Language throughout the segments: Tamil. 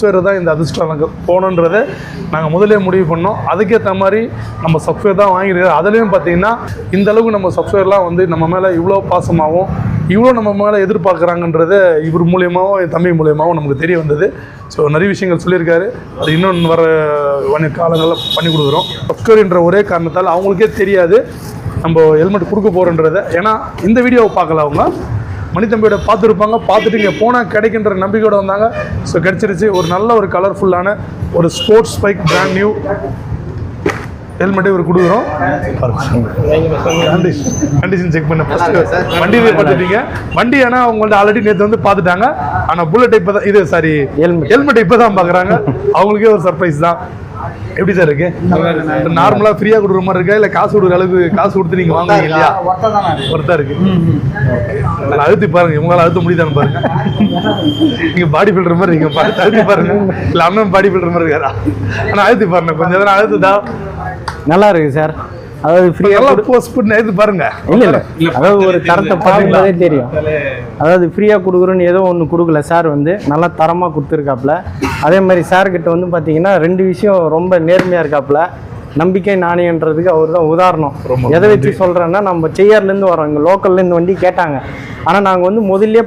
சப்ஸ்கிரைபர் தான் இந்த அதிர்ஷ்டம் எனக்கு போகணுன்றதை நாங்கள் முதலே முடிவு பண்ணோம். அதுக்கேற்ற மாதிரி நம்ம சப்ஸ்கிரைபர் தான் வாங்கியிருக்கோம். அதுலேயும் பார்த்தீங்கன்னா இந்தளவுக்கு நம்ம சப்ஸ்கிரைபர்லாம் வந்து நம்ம மேலே இவ்வளோ பாசமாகவும் இவ்வளோ நம்ம மேலே எதிர்பார்க்குறாங்கன்றது இவர் மூலியமாகவும் என் தம்பி மூலியமாகவும் நமக்கு தெரிய வந்தது. ஸோ நிறைய விஷயங்கள் சொல்லியிருக்காரு. அது இன்னொன்று வர காலங்களில் பண்ணி கொடுக்குறோம். சப்ஸ்கிரைபர்ன்ற ஒரே காரணத்தால் அவங்களுக்கே தெரியாது நம்ம ஹெல்மெட் கொடுக்க போகிறோன்றதை. ஏன்னா இந்த வீடியோவை பார்க்கல அவங்க மணித்தம்பியோட பார்த்துருப்பாங்க. பார்த்துட்டு இங்கே போனால் கிடைக்கின்ற நம்பிக்கையோடு வந்தாங்க. ஸோ கிடச்சிருச்சு. ஒரு நல்ல ஒரு கலர்ஃபுல்லான ஒரு ஸ்போர்ட்ஸ் பைக் பிராண்ட் நியூ ஹெல்மெட்டை இவர் கொடுக்குறோம். கண்டிஷன் செக் பண்ண வண்டியிலே பார்த்துட்டீங்க. வண்டி ஆனால் அவங்கள்ட்ட ஆல்ரெடி நேற்று வந்து பார்த்துட்டாங்க. ஆனால் புல்லட் இப்போ தான் இது சாரி ஹெல்மெட் இப்போ தான் பார்க்குறாங்க. அவங்களுக்கே ஒரு சர்ப்ரைஸ் தான். எப்படி சார் இருக்கு? நார்மலாக ஃப்ரீயாக கொடுக்குற மாதிரி இருக்கா இல்லை காசு கொடுக்குற அளவுக்கு காசு கொடுத்து நீங்கள் வாங்குவீங்க இல்லையா? ஒர்த்தாக இருக்கு. அழுத்தி பாருங்க, இவங்களால அழுத்த முடியுதான்னு பாருங்க. நீங்க பாடி பில்டர் மாதிரி நீங்க பார்த்து அழுத்தி பாருங்க. இல்லை அண்ணன் பாடி பில்டர் மாதிரி இருக்காரா? ஆனால் அழுத்தி பாருங்க, கொஞ்சம் எதனா அழுத்துதா நல்லா இருக்கு சார். அதாவது ஃப்ரீயாக போஸ்ட் பண்ணி எடுத்து பாருங்க. இல்லை அதாவது ஒரு தரத்தை பார்க்கும்போதே தெரியும். அதாவது ஃப்ரீயாக கொடுக்குறோன்னு ஏதோ ஒன்று கொடுக்கல சார், வந்து நல்லா தரமாக கொடுத்துருக்காப்புல. அதே மாதிரி சார்கிட்ட வந்து பார்த்தீங்கன்னா 2 விஷயம் ரொம்ப நேர்மையாக இருக்காப்புல. நம்பிக்கை நாணயன்றதுக்கு அவர் தான் உதாரணம். எதை வச்சு சொல்கிறேன்னா, நம்ம செய்யார்லேருந்து வரோம், இங்கே லோக்கல்லேருந்து வண்டி கேட்டாங்க. ஆனால் நாங்கள் வந்து முதல்லே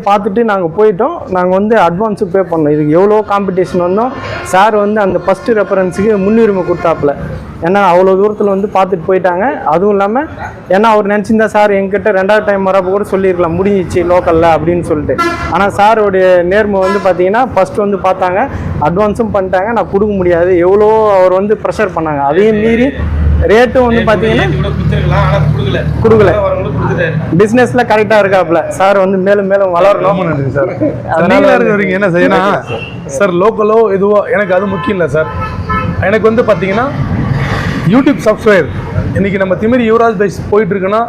பார்த்துட்டு நாங்கள் போயிட்டோம். நாங்கள் வந்து அட்வான்ஸு பே பண்ணோம். இதுக்கு எவ்வளோ காம்படிஷன் வந்தோம். சார் வந்து அந்த ஃபஸ்ட்டு ரெஃபரன்ஸுக்கு முன்னுரிமை கொடுத்தாப்புல. ஏன்னா அவ்வளோ தூரத்தில் வந்து பார்த்துட்டு போயிட்டாங்க. அதுவும் இல்லாமல் ஏன்னா அவர் நினச்சிருந்தா சார் எங்கிட்ட 2வது டைம் வரப்போ கூட சொல்லியிருக்கலாம் முடிஞ்சிச்சு லோக்கலில் அப்படின்னு சொல்லிட்டு. ஆனால் சாரோடைய நேர்மை வந்து பார்த்தீங்கன்னா ஃபஸ்ட்டு வந்து பார்த்தாங்க, அட்வான்ஸும் பண்ணிட்டாங்க. நான் கொடுக்க முடியாது எவ்வளோ அவர் வந்து ப்ரெஷர் பண்ணாங்க. அதையும் மீறி ரேட்டும் வந்து பார்த்தீங்கன்னா கொடுக்கல. பிஸ்னஸில் கரெக்டாக இருக்காப்புல. சார் வந்து மேலும் மேலும் வளரணும். சார் நீங்களா என்ன செய்யணும் சார்? லோக்கலோ எதுவோ எனக்கு அது முக்கியம் இல்லை சார். எனக்கு வந்து பார்த்தீங்கன்னா யூடியூப் சப்ஸ்கிரைபர் இன்றைக்கி நம்ம திமிரி யுவராஜ் பைக்ஸ் போயிட்டுருக்குன்னா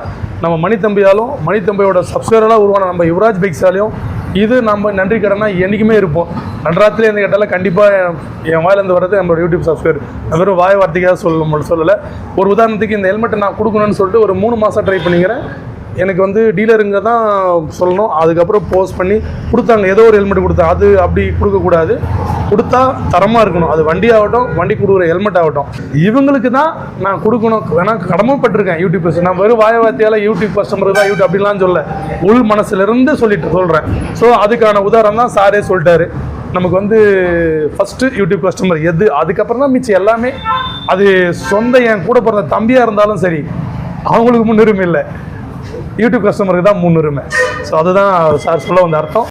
நம்ம மணித்தம்பியோட சப்ஸ்கிரைபராக உருவான நம்ம யுவராஜ் பைக்ஸாலையும் இது நம்ம நன்றி கடனா என்றைக்குமே இருப்போம். நன்றாத்திலே இந்த கேட்டாலும் கண்டிப்பாக என் வாயிலேருந்து வர்றது நம்மளோட யூடியூப் சப்ஸ்கிரைபர். வெறும் வாய் வார்த்தைக்காக சொல்லலை. ஒரு உதாரணத்துக்கு இந்த ஹெல்மெட்டை நான் கொடுக்கணும்னு சொல்லிட்டு ஒரு 3 மாதம் ட்ரை பண்ணிக்கிறேன். எனக்கு வந்து டீலருங்க தான் சொல்லணும். அதுக்கப்புறம் போஸ்ட் பண்ணி கொடுத்தாங்க. ஏதோ ஒரு ஹெல்மெட் கொடுத்தாங்க. அது அப்படி கொடுக்கக்கூடாது. கொடுத்தா தரமாக இருக்கணும். அது வண்டி ஆகட்டும், வண்டி கொடுக்குற ஹெல்மெட் ஆகட்டும், இவங்களுக்கு தான் நான் கொடுக்கணும். வேணா கடமைப்பட்டிருக்கேன் யூடியூபர்ஸ். நான் வெறும் வாய வார்த்தையால் யூடியூப் கஸ்டமருக்கு தான் யூடியூப் அப்படின்லாம் சொல்ல, உள் மனசுலேருந்து சொல்கிறேன். ஸோ அதுக்கான உதாரணம் தான் சாரே சொல்லிட்டாரு. நமக்கு வந்து ஃபஸ்ட்டு யூடியூப் கஸ்டமர் எது, அதுக்கப்புறம் தான் மிச்சம் எல்லாமே. அது சொந்த என் கூட பிறந்த தம்பியாக இருந்தாலும் சரி, அவங்களுக்கு முன்னுரிமை இல்லை, யூடியூப் கஸ்டமருக்கு தான் முன்னுரிமை. ஸோ அதுதான் சார் சொல்ல வந்த அர்த்தம்.